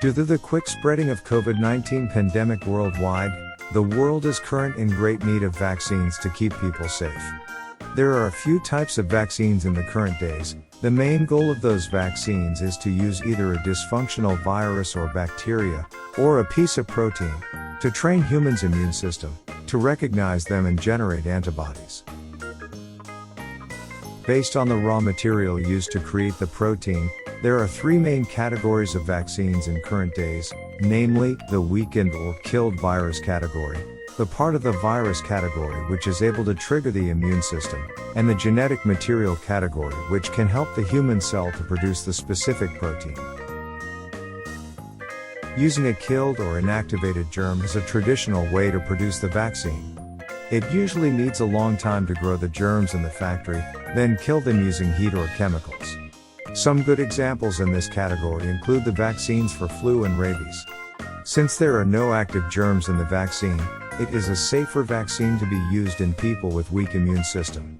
Due to the quick spreading of COVID-19 pandemic worldwide, the world is currently in great need of vaccines to keep people safe. There are a few types of vaccines in the current days. The main goal of those vaccines is to use either a dysfunctional virus or bacteria, or a piece of protein, to train humans' immune system, to recognize them and generate antibodies. Based on the raw material used to create the protein, there are three main categories of vaccines in current days, namely, the weakened or killed virus category, the part of the virus category which is able to trigger the immune system, and the genetic material category which can help the human cell to produce the specific protein. Using a killed or inactivated germ is a traditional way to produce the vaccine. It usually needs a long time to grow the germs in the factory, then kill them using heat or chemicals. Some good examples in this category include the vaccines for flu and rabies. Since there are no active germs in the vaccine, it is a safer vaccine to be used in people with weak immune system.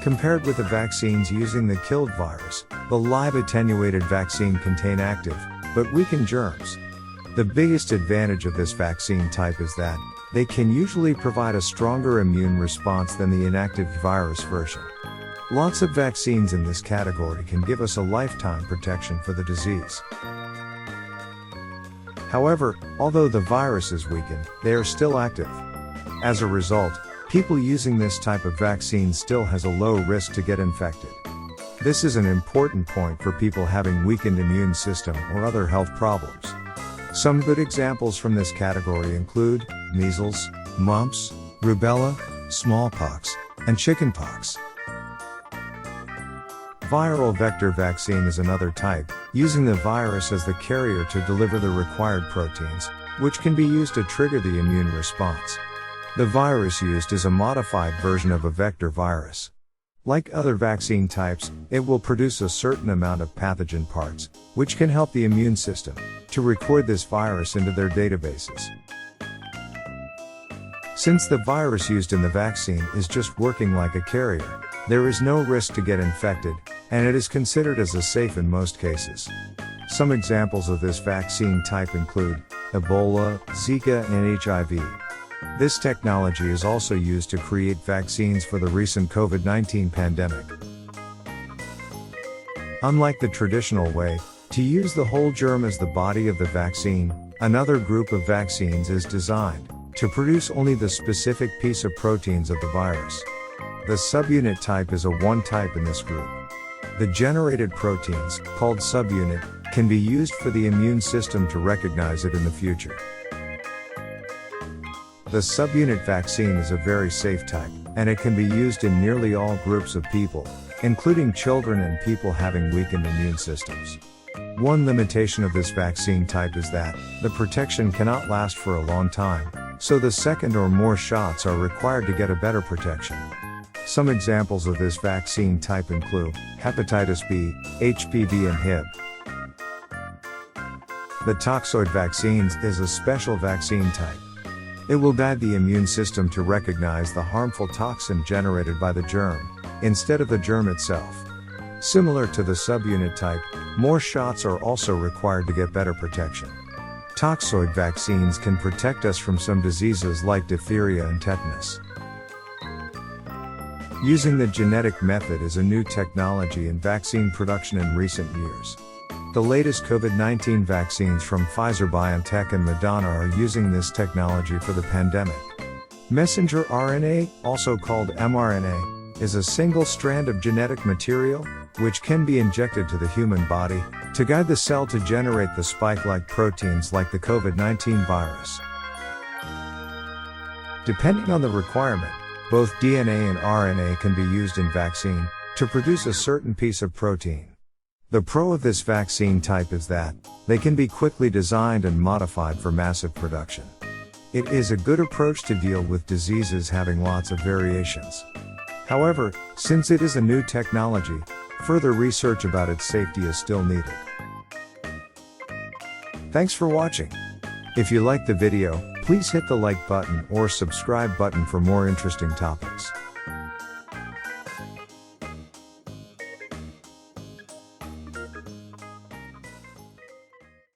Compared with the vaccines using the killed virus, the live attenuated vaccine contain active, but weakened germs. The biggest advantage of this vaccine type is that they can usually provide a stronger immune response than the inactive virus version. Lots of vaccines in this category can give us a lifetime protection for the disease. However, although the virus is weakened, they are still active. As a result, people using this type of vaccine still has a low risk to get infected. This is an important point for people having weakened immune system or other health problems. Some good examples from this category include measles, mumps, rubella, smallpox, and chickenpox. Viral vector vaccine is another type, using the virus as the carrier to deliver the required proteins, which can be used to trigger the immune response. The virus used is a modified version of a vector virus. Like other vaccine types, it will produce a certain amount of pathogen parts, which can help the immune system to record this virus into their databases. Since the virus used in the vaccine is just working like a carrier, there is no risk to get infected, and it is considered as safe in most cases. Some examples of this vaccine type include Ebola, Zika, and HIV. This technology is also used to create vaccines for the recent COVID-19 pandemic. Unlike the traditional way, to use the whole germ as the body of the vaccine, another group of vaccines is designed to produce only the specific piece of proteins of the virus. The subunit type is a one type in this group. The generated proteins, called subunit, can be used for the immune system to recognize it in the future. The subunit vaccine is a very safe type, and it can be used in nearly all groups of people, including children and people having weakened immune systems. One limitation of this vaccine type is that the protection cannot last for a long time, so the second or more shots are required to get a better protection. Some examples of this vaccine type include hepatitis B, HPV and HIV. The toxoid vaccines is a special vaccine type. It will guide the immune system to recognize the harmful toxin generated by the germ, instead of the germ itself. Similar to the subunit type, more shots are also required to get better protection. Toxoid vaccines can protect us from some diseases like diphtheria and tetanus. Using the genetic method is a new technology in vaccine production in recent years. The latest COVID-19 vaccines from Pfizer BioNTech and Moderna are using this technology for the pandemic. Messenger RNA, also called mRNA, is a single strand of genetic material, which can be injected to the human body, to guide the cell to generate the spike-like proteins like the COVID-19 virus. Depending on the requirement, both DNA and RNA can be used in vaccine, to produce a certain piece of protein. The pro of this vaccine type is that they can be quickly designed and modified for massive production. It is a good approach to deal with diseases having lots of variations. However, since it is a new technology, further research about its safety is still needed. Thanks for watching. If you liked the video, please hit the like button or subscribe button for more interesting topics.